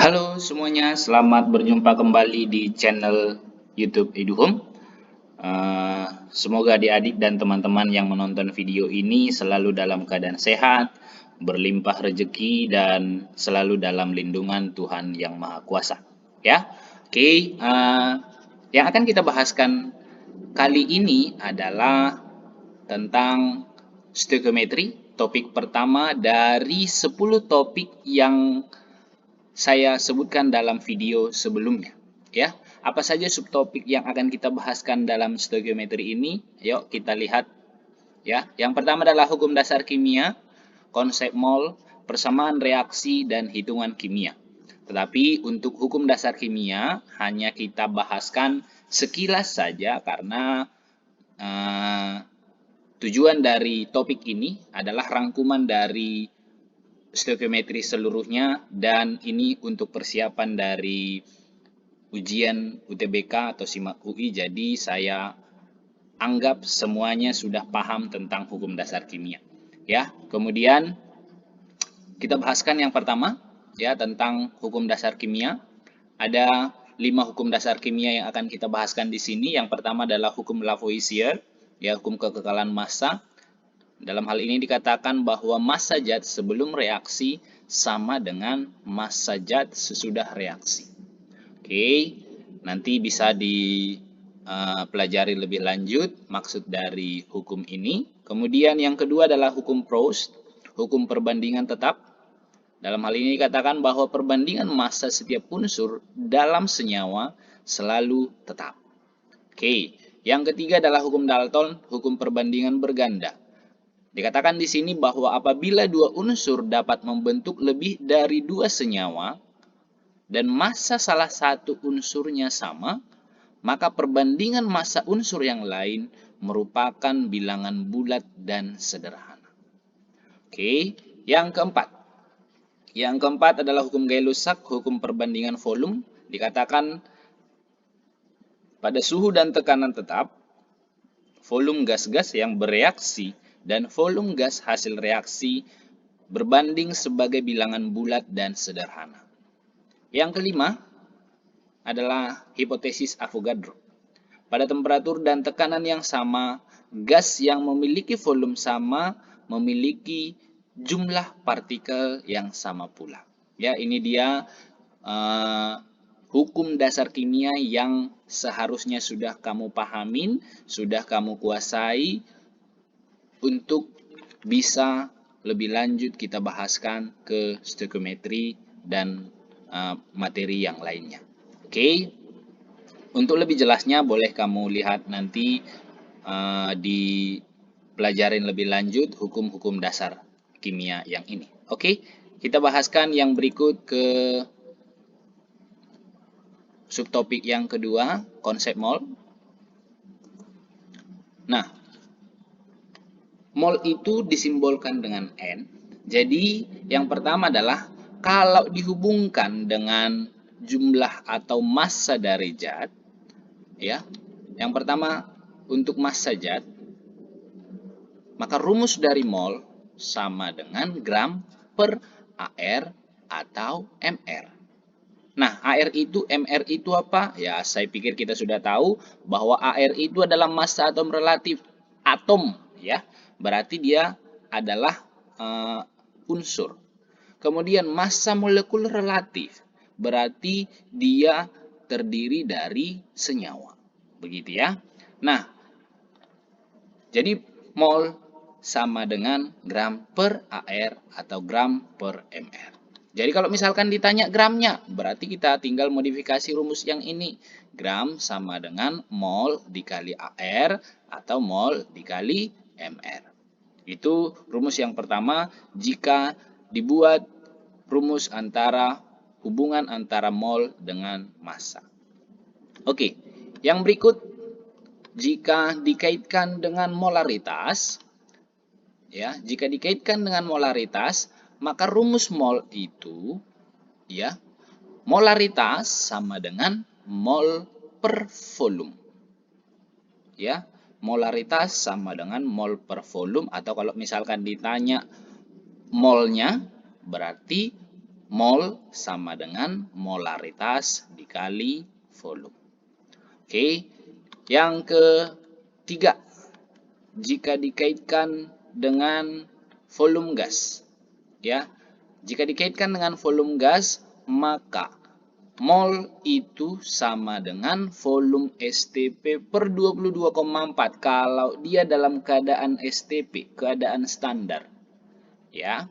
Halo semuanya, selamat berjumpa kembali di channel YouTube Eduhome. Semoga adik-adik dan teman-teman yang menonton video ini selalu dalam keadaan sehat, berlimpah rezeki, dan selalu dalam lindungan Tuhan Yang Maha Kuasa. Ya, oke. Yang akan kita bahaskan kali ini adalah tentang stoichiometry, topik pertama dari 10 topik yang saya sebutkan dalam video sebelumnya. Ya, apa saja subtopik yang akan kita bahaskan dalam stoichiometry ini? Yuk kita lihat. Ya, yang pertama adalah hukum dasar kimia, konsep mol, persamaan reaksi, dan hitungan kimia. Tetapi untuk hukum dasar kimia hanya kita bahaskan sekilas saja karena tujuan dari topik ini adalah rangkuman dari stoichiometry seluruhnya, dan ini untuk persiapan dari ujian UTBK atau SIMAK UI. Jadi saya anggap semuanya sudah paham tentang hukum dasar kimia. Ya, kemudian kita bahaskan yang pertama ya tentang hukum dasar kimia. Ada 5 hukum dasar kimia yang akan kita bahaskan di sini. Yang pertama adalah hukum Lavoisier, ya hukum kekekalan massa. Dalam hal ini dikatakan bahwa massa zat sebelum reaksi sama dengan massa zat sesudah reaksi. Oke, nanti bisa dipelajari lebih lanjut maksud dari hukum ini. Kemudian yang kedua adalah hukum Proust, hukum perbandingan tetap. Dalam hal ini dikatakan bahwa perbandingan massa setiap unsur dalam senyawa selalu tetap. Oke, yang ketiga adalah hukum Dalton, hukum perbandingan berganda. Dikatakan di sini bahwa apabila dua unsur dapat membentuk lebih dari dua senyawa dan massa salah satu unsurnya sama, maka perbandingan massa unsur yang lain merupakan bilangan bulat dan sederhana. Oke, yang keempat. Yang keempat adalah hukum Gay-Lussac, hukum perbandingan volume. Dikatakan pada suhu dan tekanan tetap, volume gas-gas yang bereaksi dan volume gas hasil reaksi berbanding sebagai bilangan bulat dan sederhana. Yang kelima adalah hipotesis Avogadro. Pada temperatur dan tekanan yang sama, gas yang memiliki volume sama memiliki jumlah partikel yang sama pula. Ya, ini dia hukum dasar kimia yang seharusnya sudah kamu pahamin, sudah kamu kuasai. Untuk bisa lebih lanjut kita bahaskan ke stoichiometry dan materi yang lainnya. Oke, untuk lebih jelasnya boleh kamu lihat nanti di pelajaran lebih lanjut hukum-hukum dasar kimia yang ini. Oke, kita bahaskan yang berikut ke subtopik yang kedua, konsep mol. Nah, mol itu disimbolkan dengan N. Jadi yang pertama adalah kalau dihubungkan dengan jumlah atau massa dari zat, ya. Yang pertama untuk massa zat, maka rumus dari mol sama dengan gram per AR atau MR. Nah, AR itu, MR itu apa? Ya, saya pikir kita sudah tahu bahwa AR itu adalah massa atom relatif. Atom, ya. Berarti dia adalah unsur. Kemudian massa molekul relatif. Berarti dia terdiri dari senyawa. Begitu ya. Nah, jadi mol sama dengan gram per AR atau gram per MR. Jadi kalau misalkan ditanya gramnya, berarti kita tinggal modifikasi rumus yang ini. Gram sama dengan mol dikali AR atau mol dikali MR. Itu rumus yang pertama jika dibuat rumus antara hubungan antara mol dengan massa. Oke, yang berikut jika dikaitkan dengan molaritas, ya, jika dikaitkan dengan molaritas, maka rumus mol itu, ya, molaritas sama dengan mol per volume. Ya, molaritas sama dengan mol per volume, atau kalau misalkan ditanya molnya, berarti mol sama dengan molaritas dikali volume. Oke, yang ketiga, jika dikaitkan dengan volume gas, ya, jika dikaitkan dengan volume gas, maka mol itu sama dengan volume STP per 22,4 kalau dia dalam keadaan STP, keadaan standar. Ya.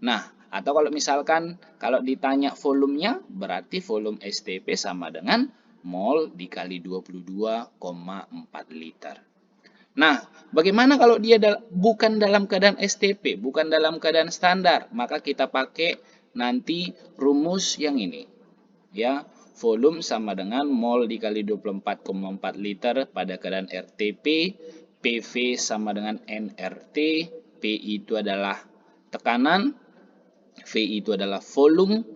Nah, atau kalau misalkan kalau ditanya volumenya, berarti volume STP sama dengan mol dikali 22,4 liter. Nah, bagaimana kalau dia bukan dalam keadaan STP, bukan dalam keadaan standar? Maka kita pakai nanti rumus yang ini. Ya, volume sama dengan mol dikali 24,4 liter pada keadaan RTP, PV sama dengan nRT, P itu adalah tekanan, V itu adalah volume,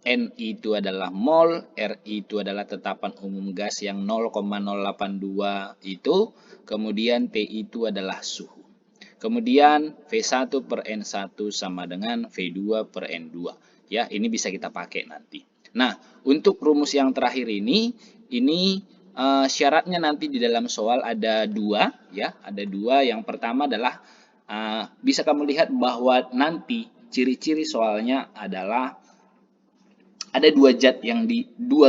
N itu adalah mol, R itu adalah tetapan umum gas yang 0,082 itu, kemudian T itu adalah suhu. Kemudian V1 per N1 sama dengan V2 per N2. Ya, ini bisa kita pakai nanti. Nah, untuk rumus yang terakhir ini syaratnya nanti di dalam soal ada dua, ya, ada dua. Yang pertama adalah bisa kamu lihat bahwa nanti ciri-ciri soalnya adalah ada dua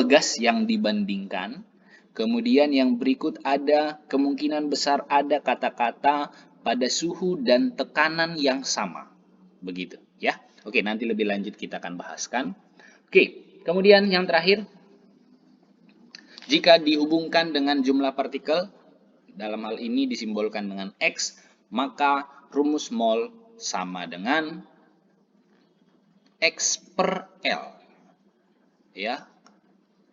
gas yang dibandingkan. Kemudian yang berikut ada kemungkinan besar ada kata-kata pada suhu dan tekanan yang sama. Begitu, ya. Oke, nanti lebih lanjut kita akan bahaskan. Oke, kemudian yang terakhir, jika dihubungkan dengan jumlah partikel, dalam hal ini disimbolkan dengan X, maka rumus mol sama dengan X per L. Ya,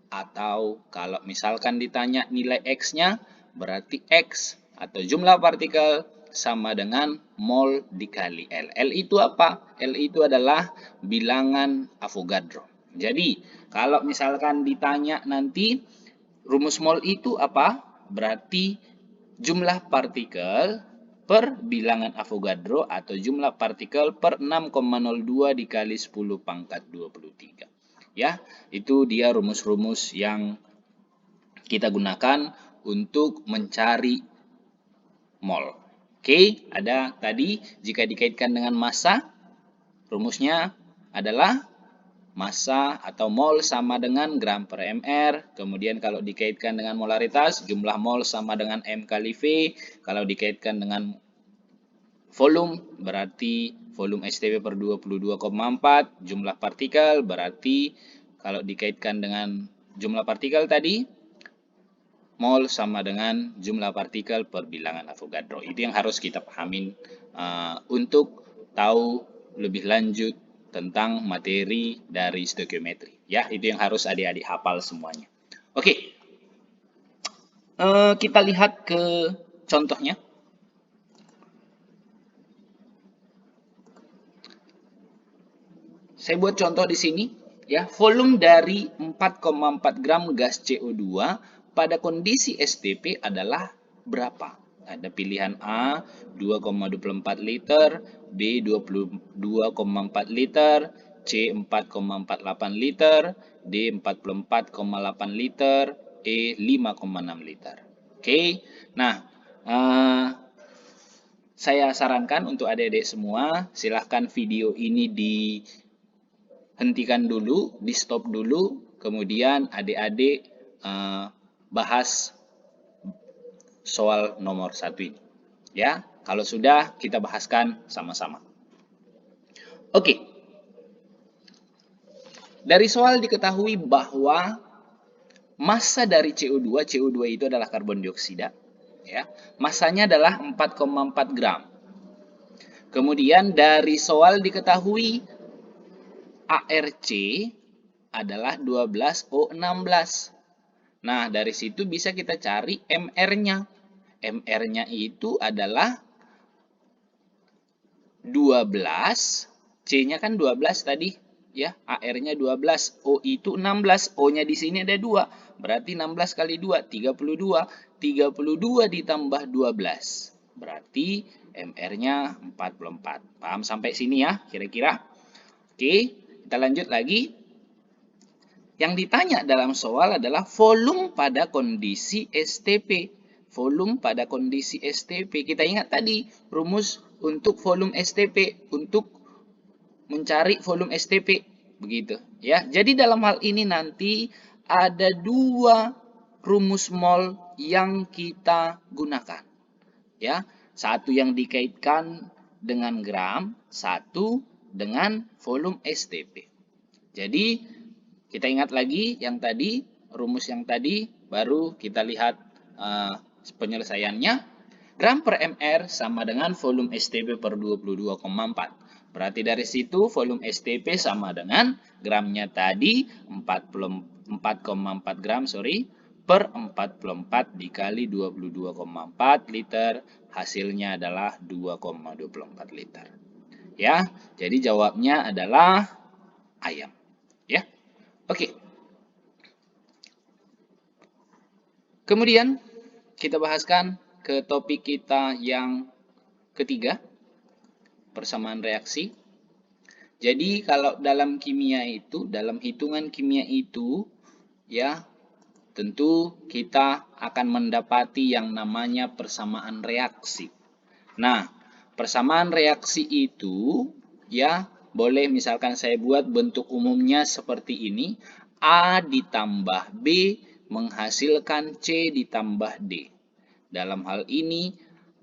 atau kalau misalkan ditanya nilai X-nya, berarti X atau jumlah partikel sama dengan mol dikali L. L itu apa? L itu adalah bilangan Avogadro. Jadi, kalau misalkan ditanya nanti rumus mol itu apa? Berarti jumlah partikel per bilangan Avogadro atau jumlah partikel per 6,02 dikali 10 pangkat 23. Ya, itu dia rumus-rumus yang kita gunakan untuk mencari mol. Oke, ada tadi jika dikaitkan dengan massa, rumusnya adalah massa atau mol sama dengan gram per mr. Kemudian kalau dikaitkan dengan molaritas, jumlah mol sama dengan M kali V. Kalau dikaitkan dengan volume, berarti volume STP per 22,4. Jumlah partikel, berarti kalau dikaitkan dengan jumlah partikel tadi, mol sama dengan jumlah partikel per bilangan Avogadro. Itu yang harus kita pahamin untuk tahu lebih lanjut tentang materi dari stoikiometri. Ya, itu yang harus adik-adik hafal semuanya. Oke, kita lihat ke contohnya. Saya buat contoh di sini. Ya, volume dari 4,4 gram gas CO2 pada kondisi STP adalah berapa? Ada pilihan A 2,24 liter, B 22,4 liter, C 4,48 liter, D 44,8 liter, E 5,6 liter. Oke, nah saya sarankan untuk adik-adik semua, silahkan video ini dihentikan dulu, di stop dulu, kemudian adik-adik bahas soal nomor 1 ini. Ya, kalau sudah kita bahaskan sama-sama. Oke. Dari soal diketahui bahwa massa dari CO2 itu adalah karbon dioksida, ya. Massanya adalah 4,4 gram. Kemudian dari soal diketahui ARC adalah 12O16. Nah, dari situ bisa kita cari MR-nya. MR-nya itu adalah 12, C-nya kan 12 tadi, ya. AR-nya 12, O itu 16, O-nya di sini ada 2. Berarti 16 kali 2, 32. 32 ditambah 12. Berarti MR-nya 44. Paham sampai sini ya, kira-kira? Oke. kita lanjut lagi. Yang ditanya dalam soal adalah volume pada kondisi STP. Volume pada kondisi STP. Kita ingat tadi rumus untuk volume STP, untuk mencari volume STP, begitu ya. Jadi dalam hal ini nanti ada dua rumus mol yang kita gunakan, ya. Satu yang dikaitkan dengan gram, satu dengan volume STP. Jadi kita ingat lagi yang tadi, rumus yang tadi, baru kita lihat penyelesaiannya. Gram per mR sama dengan volume STP per 22,4. Berarti dari situ volume STP sama dengan gramnya tadi 4,4 gram per 44 dikali 22,4 liter, hasilnya adalah 2,24 liter. Ya, jadi jawabnya adalah ayam. Ya. Oke. Kemudian kita bahaskan ke topik kita yang ketiga, persamaan reaksi. Jadi kalau dalam kimia itu, dalam hitungan kimia itu, ya, tentu kita akan mendapati yang namanya persamaan reaksi. Nah, persamaan reaksi itu, ya, boleh misalkan saya buat bentuk umumnya seperti ini. A ditambah B menghasilkan C ditambah D. Dalam hal ini,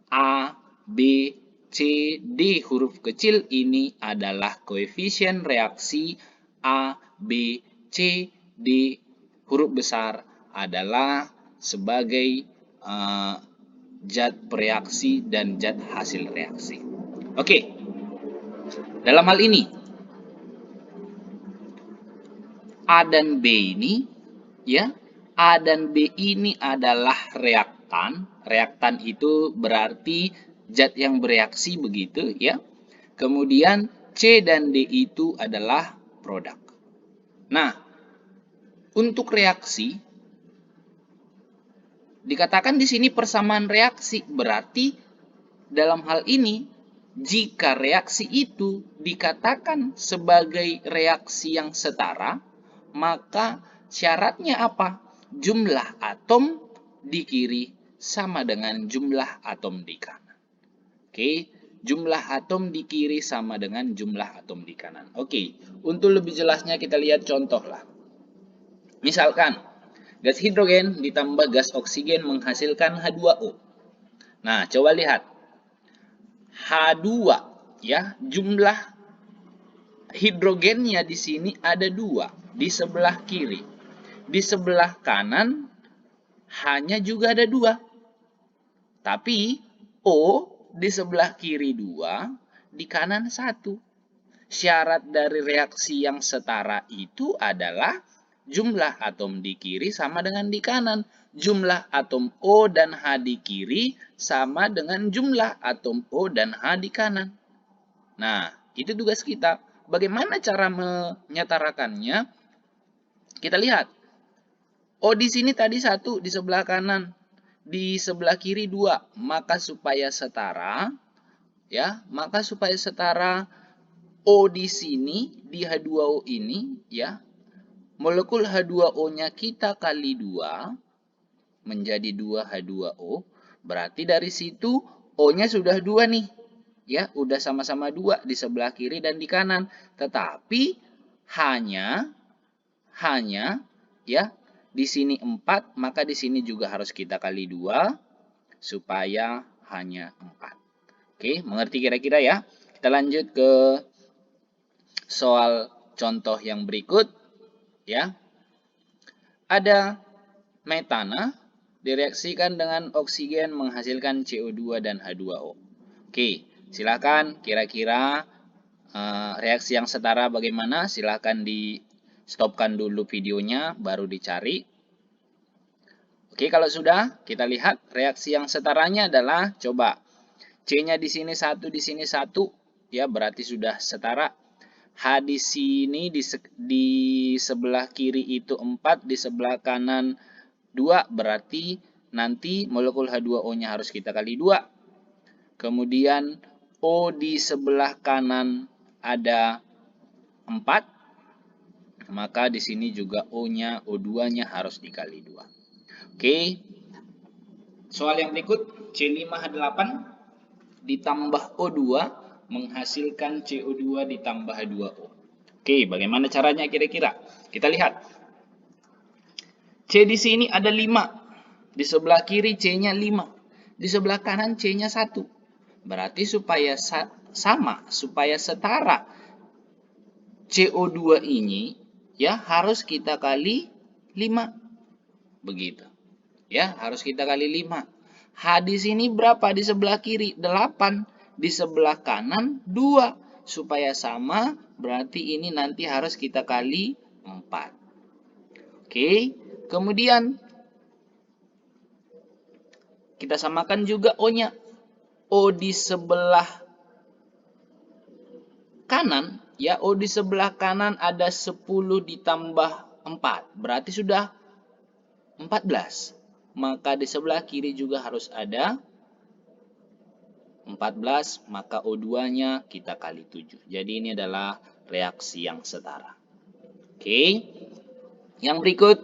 A, B, C, D huruf kecil ini adalah koefisien reaksi. A, B, C, D huruf besar adalah sebagai zat bereaksi dan zat hasil reaksi. Oke. Dalam hal ini, A dan B ini, ya, A dan B ini adalah reaktan. Reaktan itu berarti zat yang bereaksi, begitu ya. Kemudian C dan D itu adalah produk. Nah, untuk reaksi dikatakan di sini persamaan reaksi, berarti dalam hal ini jika reaksi itu dikatakan sebagai reaksi yang setara, maka syaratnya apa? Jumlah atom di kiri sama dengan jumlah atom di kanan. Oke, jumlah atom di kiri sama dengan jumlah atom di kanan. Oke, untuk lebih jelasnya kita lihat contoh lah. Misalkan, gas hidrogen ditambah gas oksigen menghasilkan H2O. Nah, coba lihat. H2, ya, jumlah hidrogennya di sini ada 2 di sebelah kiri. Di sebelah kanan hanya juga ada 2. Tapi O di sebelah kiri 2, di kanan 1. Syarat dari reaksi yang setara itu adalah jumlah atom di kiri sama dengan di kanan. Jumlah atom O dan H di kiri sama dengan jumlah atom O dan H di kanan. Nah, itu tugas kita. Bagaimana cara menyetarakannya? Kita lihat. O di sini tadi 1 di sebelah kanan, di sebelah kiri 2. Maka supaya setara, ya, maka supaya setara O di sini di H2O ini, ya, molekul H2O-nya kita kali 2 menjadi 2H2O. Berarti dari situ O-nya sudah 2 nih. Ya, udah sama-sama 2 di sebelah kiri dan di kanan. Tetapi hanya ya, di sini 4, maka di sini juga harus kita kali 2 supaya hanya 4. Oke, mengerti kira-kira ya? Kita lanjut ke soal contoh yang berikut, ya. Ada metana direaksikan dengan oksigen menghasilkan CO2 dan H2O. Oke, silakan kira-kira reaksi yang setara bagaimana? Silakan di stopkan dulu videonya baru dicari. Oke, kalau sudah kita lihat reaksi yang setaranya adalah, coba C-nya di sini 1, di sini 1, ya, berarti sudah setara. H di sini di sebelah kiri itu 4, di sebelah kanan 2, berarti nanti molekul H2O-nya harus kita kali 2. Kemudian O di sebelah kanan ada 4, maka di sini juga O-nya, O2-nya harus dikali 2. Oke. Soal yang berikut, C5H8 ditambah O2 menghasilkan CO2 ditambah 2O. Oke, bagaimana caranya kira-kira? Kita lihat. C di sini ada 5. Di sebelah kiri C-nya 5. Di sebelah kanan C-nya 1. Berarti supaya sama, supaya setara CO2 ini ya harus kita kali 5. Begitu. Ya, harus kita kali 5. H di sini berapa? Di sebelah kiri 8. Di sebelah kanan 2. Supaya sama, berarti ini nanti harus kita kali 4. Oke, kemudian kita samakan juga O-nya. O di sebelah kanan, ya O di sebelah kanan ada 10 ditambah 4. Berarti sudah 14. Maka di sebelah kiri juga harus ada 14, maka O2-nya kita kali 7. Jadi ini adalah reaksi yang setara. Oke. Yang berikut,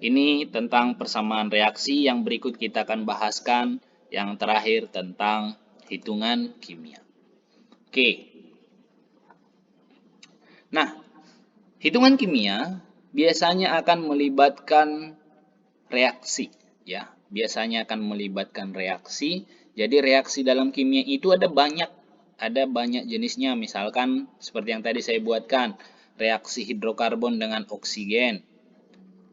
ini tentang persamaan reaksi. Yang berikut kita akan bahaskan yang terakhir tentang hitungan kimia. Oke. Nah, hitungan kimia biasanya akan melibatkan reaksi, ya. Biasanya akan melibatkan reaksi. Jadi reaksi dalam kimia itu ada banyak jenisnya. Misalkan seperti yang tadi saya buatkan, reaksi hidrokarbon dengan oksigen,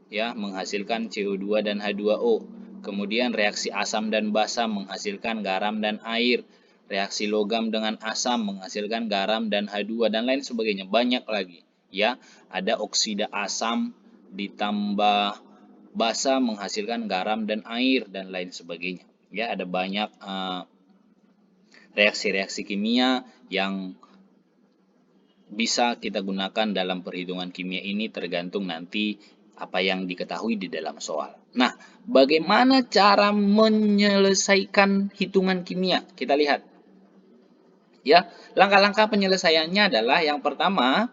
ya, menghasilkan CO2 dan H2O. Kemudian reaksi asam dan basa menghasilkan garam dan air. Reaksi logam dengan asam menghasilkan garam dan H2 dan lain sebagainya. Banyak lagi, ya. Ada oksida asam ditambah basa menghasilkan garam dan air dan lain sebagainya. Ya, ada banyak reaksi-reaksi kimia yang bisa kita gunakan dalam perhitungan kimia ini, tergantung nanti apa yang diketahui di dalam soal. Nah, bagaimana cara menyelesaikan hitungan kimia? Kita lihat. Ya, langkah-langkah penyelesaiannya adalah yang pertama,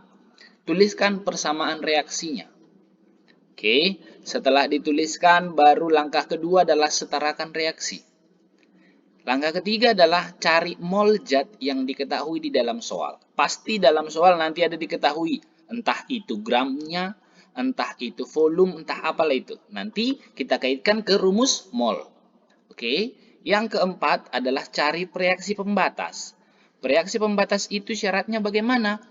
tuliskan persamaan reaksinya. Oke, setelah dituliskan, baru langkah kedua adalah setarakan reaksi. Langkah ketiga adalah cari mol zat yang diketahui di dalam soal. Pasti dalam soal nanti ada diketahui, entah itu gramnya, entah itu volume, entah apalah itu. Nanti kita kaitkan ke rumus mol. Oke, yang keempat adalah cari reaksi pembatas. Reaksi pembatas itu syaratnya bagaimana?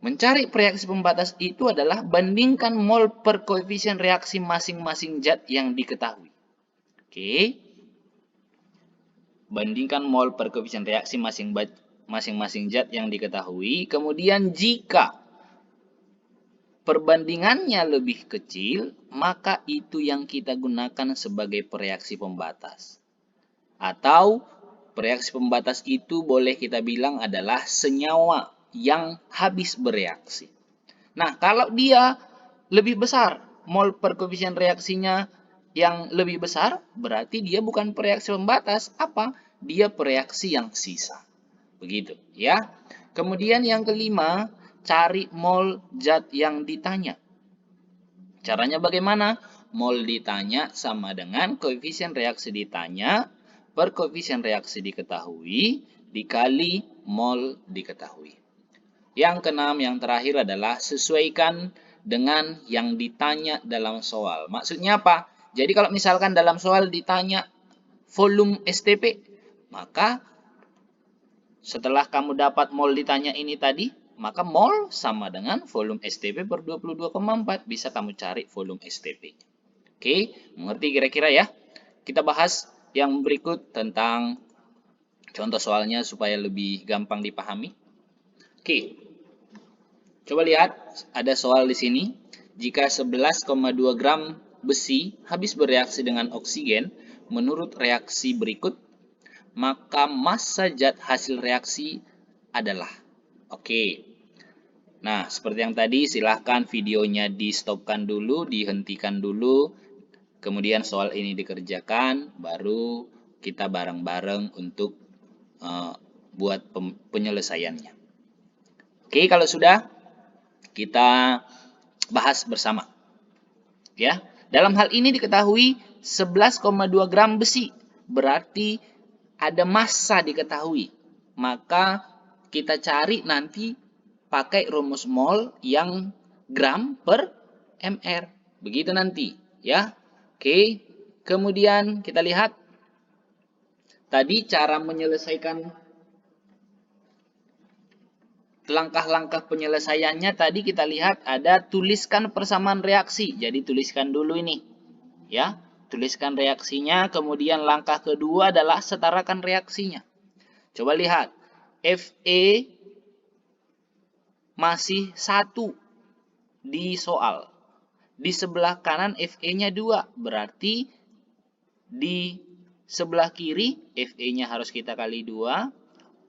Mencari reaksi pembatas itu adalah bandingkan mol per koefisien reaksi masing-masing zat yang diketahui. Oke. Bandingkan mol per koefisien reaksi masing-masing zat yang diketahui. Kemudian jika perbandingannya lebih kecil, maka itu yang kita gunakan sebagai reaksi pembatas. Atau reaksi pembatas itu boleh kita bilang adalah senyawa yang habis bereaksi. Nah, kalau dia lebih besar, mol per koefisien reaksinya yang lebih besar, berarti dia bukan reaksi pembatas. Apa? Dia reaksi yang sisa. Begitu, ya. Kemudian yang kelima, cari mol zat yang ditanya. Caranya bagaimana? Mol ditanya sama dengan koefisien reaksi ditanya per koefisien reaksi diketahui dikali mol diketahui. Yang keenam, yang terakhir adalah sesuaikan dengan yang ditanya dalam soal. Maksudnya apa? Jadi kalau misalkan dalam soal ditanya volume STP, maka setelah kamu dapat mol ditanya ini tadi, maka mol sama dengan volume STP per 22,4. Bisa kamu cari volume STP. Oke, mengerti kira-kira ya? Kita bahas yang berikut tentang contoh soalnya supaya lebih gampang dipahami. Oke, coba lihat, ada soal di sini. Jika 11,2 gram besi habis bereaksi dengan oksigen, menurut reaksi berikut, maka massa zat hasil reaksi adalah. Oke. Nah, seperti yang tadi, silahkan videonya di-stopkan dulu, dihentikan dulu. Kemudian soal ini dikerjakan, baru kita bareng-bareng untuk buat penyelesaiannya. Oke, kalau sudah, kita bahas bersama. Ya, dalam hal ini diketahui 11,2 gram besi, berarti ada massa diketahui. Maka kita cari nanti pakai rumus mol yang gram per mr. Begitu nanti, ya. Oke, kemudian kita lihat tadi cara menyelesaikan langkah-langkah penyelesaiannya. Tadi kita lihat ada tuliskan persamaan reaksi. Jadi tuliskan dulu ini, ya. Tuliskan reaksinya, kemudian langkah kedua adalah setarakan reaksinya. Coba lihat, Fe masih 1 di soal. Di sebelah kanan Fe-nya 2, berarti di sebelah kiri Fe-nya harus kita kali 2.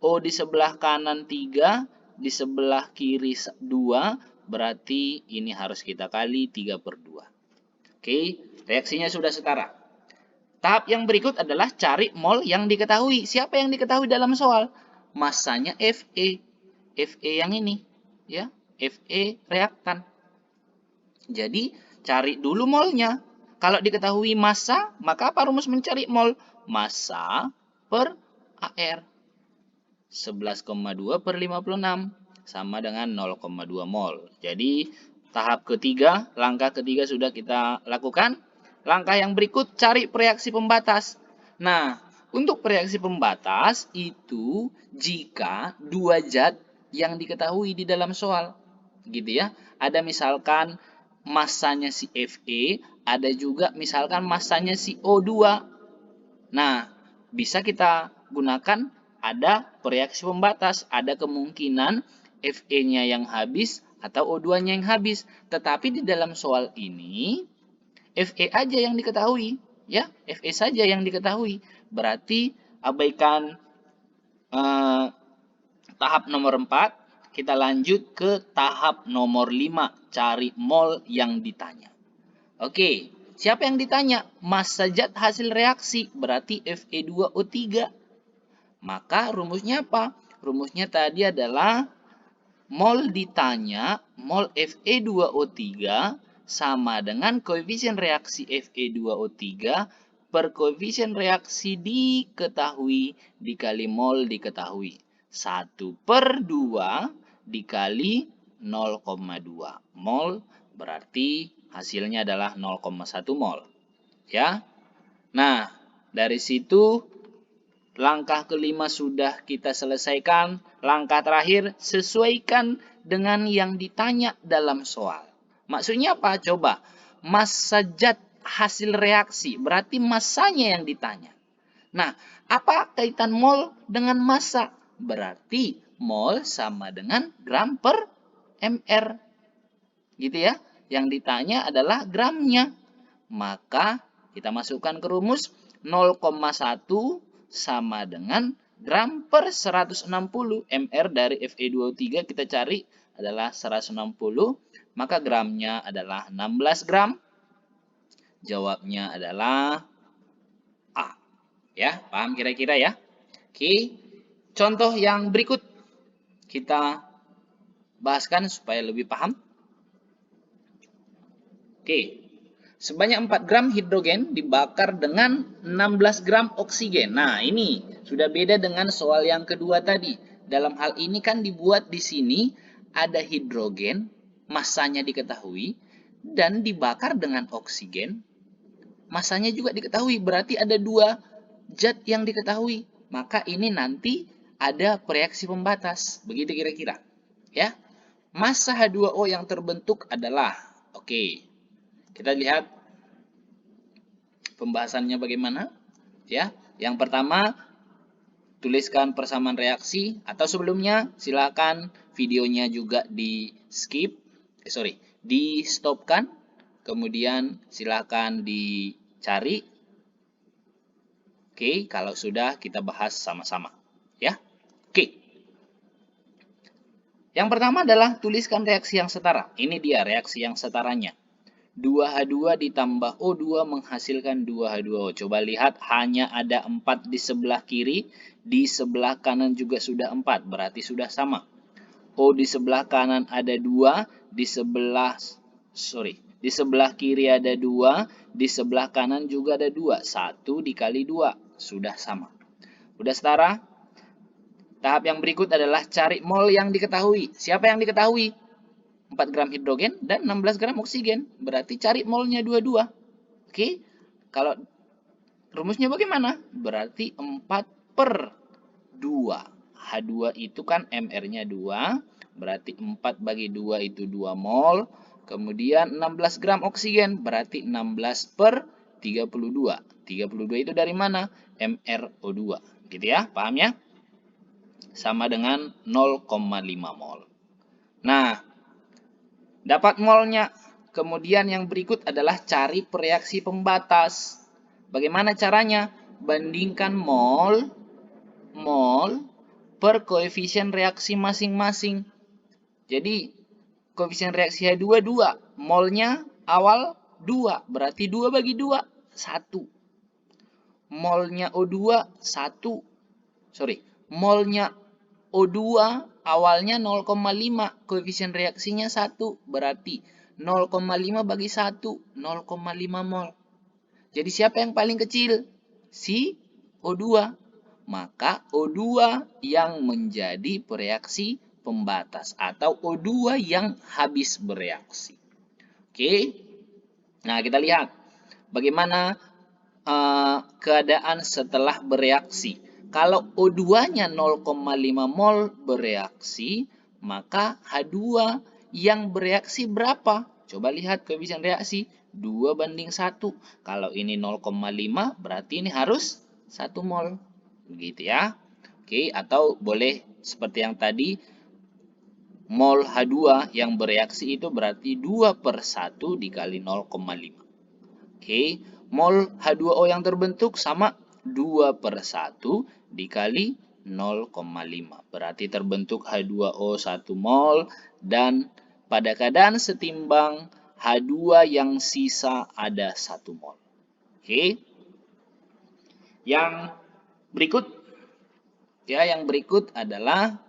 O di sebelah kanan 3, di sebelah kiri 2, berarti ini harus kita kali 3/2. Oke, reaksinya sudah setara. Tahap yang berikut adalah cari mol yang diketahui. Siapa yang diketahui dalam soal? Massanya Fe. Fe yang ini, ya. Fe reaktan. Jadi, cari dulu molnya. Kalau diketahui massa, maka apa rumus mencari mol? Massa per AR. 11,2 per 56 sama dengan 0,2 mol. Jadi, tahap ketiga, langkah ketiga sudah kita lakukan. Langkah yang berikut, cari reaksi pembatas. Nah, untuk reaksi pembatas itu jika 2 zat yang diketahui di dalam soal. Gitu ya. Ada misalkan massanya si Fe, ada juga misalkan massanya si O2. Nah, bisa kita gunakan ada reaksi pembatas, ada kemungkinan Fe-nya yang habis atau O2-nya yang habis. Tetapi di dalam soal ini, Fe aja yang diketahui, ya, Fe saja yang diketahui. Berarti abaikan tahap nomor 4, kita lanjut ke tahap nomor 5, cari mol yang ditanya. Oke, siapa yang ditanya? Massa zat hasil reaksi, berarti Fe2O3. Maka rumusnya apa? Rumusnya tadi adalah mol ditanya, mol Fe2O3 sama dengan koefisien reaksi Fe2O3 per koefisien reaksi diketahui dikali mol diketahui. 1/2 dikali 0,2 mol, berarti hasilnya adalah 0,1 mol. Ya. Nah, dari situ langkah kelima sudah kita selesaikan. Langkah terakhir, sesuaikan dengan yang ditanya dalam soal. Maksudnya apa? Coba. Massa zat hasil reaksi, berarti massanya yang ditanya. Nah, apa kaitan mol dengan massa? Berarti mol sama dengan gram per mr. Gitu ya. Yang ditanya adalah gramnya. Maka kita masukkan ke rumus 0,1 sama dengan gram per 160. Mr dari Fe2O3 kita cari adalah 160. Maka gramnya adalah 16 gram. Jawabnya adalah A. Ya, paham kira-kira ya? Oke. Contoh yang berikut kita bahaskan supaya lebih paham. Oke. Sebanyak 4 gram hidrogen dibakar dengan 16 gram oksigen. Nah, ini sudah beda dengan soal yang kedua tadi. Dalam hal ini kan dibuat di sini ada hidrogen, massanya diketahui, dan dibakar dengan oksigen, massanya juga diketahui. Berarti ada 2 zat yang diketahui. Maka ini nanti ada reaksi pembatas. Begitu kira-kira. Ya. Massa H2O yang terbentuk adalah, oke. Kita lihat pembahasannya bagaimana. Ya. Yang pertama, tuliskan persamaan reaksi, atau sebelumnya silakan videonya juga di stopkan, kemudian silakan dicari. Oke, kalau sudah kita bahas sama-sama, ya. Oke. Yang pertama adalah tuliskan reaksi yang setara. Ini dia reaksi yang setaranya. 2H2 ditambah O2 menghasilkan 2H2O. Coba lihat, hanya ada 4 di sebelah kiri, di sebelah kanan juga sudah 4, berarti sudah sama. O di sebelah kanan ada 2, di sebelah kiri ada 2, di sebelah kanan juga ada 2. 1 dikali 2, sudah sama. Udah setara? Tahap yang berikut adalah cari mol yang diketahui. Siapa yang diketahui? 4 gram hidrogen dan 16 gram oksigen. Berarti cari molnya dua-dua. Oke? Kalau rumusnya bagaimana? Berarti 4/2. H2 itu kan MR-nya 2, berarti 4 bagi 2 itu 2 mol. Kemudian 16 gram oksigen, berarti 16/32. 32 itu dari mana? MrO2. Gitu ya, paham ya? Sama dengan 0,5 mol. Nah, dapat molnya. Kemudian yang berikut adalah cari reaksi pembatas. Bagaimana caranya? Bandingkan mol per koefisien reaksi masing-masing. Jadi, koefisien reaksi H2 2. Molnya awal 2. Berarti 2 bagi 2, 1. Molnya O2, 1. Molnya O2 awalnya 0,5. Koefisien reaksinya 1. Berarti 0,5 bagi 1, 0,5 mol. Jadi siapa yang paling kecil? Si O2. Maka O2 yang menjadi reaksi pembatas atau O2 yang habis bereaksi. Oke. Nah, kita lihat bagaimana keadaan setelah bereaksi. Kalau O2-nya 0,5 mol bereaksi, maka H2 yang bereaksi berapa? Coba lihat koefisien reaksi, 2/1. Kalau ini 0,5, berarti ini harus 1 mol. Begitu ya. Oke, atau boleh seperti yang tadi, mol H2 yang bereaksi itu berarti 2/1 dikali 0,5. Oke, mol H2O yang terbentuk sama 2/1 dikali 0,5. Berarti terbentuk H2O 1 mol dan pada keadaan setimbang H2 yang sisa ada 1 mol. Oke. Yang berikut adalah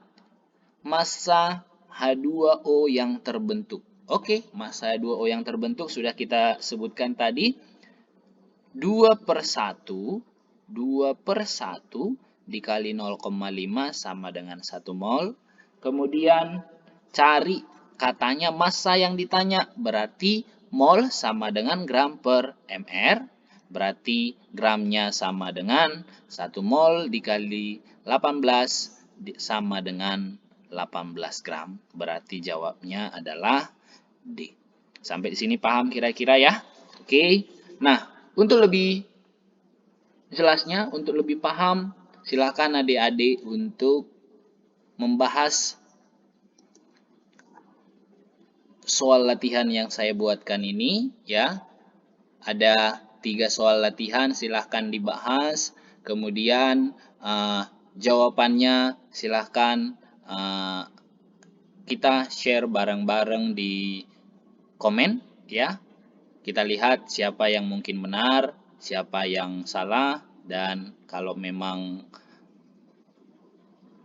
massa H2O yang terbentuk. Oke, massa H2O yang terbentuk sudah kita sebutkan tadi. 2/1 dikali 0,5 sama dengan 1 mol. Kemudian cari katanya massa yang ditanya. Berarti mol sama dengan gram per mr. Berarti gramnya sama dengan 1 mol dikali 18 sama dengan 18 gram. Berarti jawabnya adalah D. Sampai di sini paham kira-kira ya? Oke. Nah, untuk lebih jelasnya, untuk lebih paham, silakan adik-adik untuk membahas soal latihan yang saya buatkan ini ya. Ada 3 soal latihan, silahkan dibahas. Kemudian jawabannya silahkan kita share bareng-bareng di komen ya. Kita lihat siapa yang mungkin benar, siapa yang salah, dan kalau memang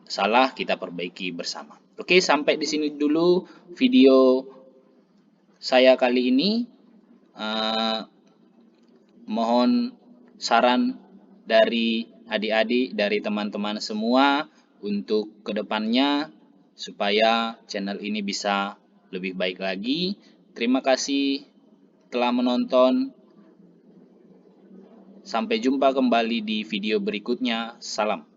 salah kita perbaiki bersama. Oke, sampai di sini dulu video saya kali ini. Mohon saran dari adik-adik, dari teman-teman semua untuk kedepannya supaya channel ini bisa lebih baik lagi. Terima kasih telah menonton. Sampai jumpa kembali di video berikutnya. Salam.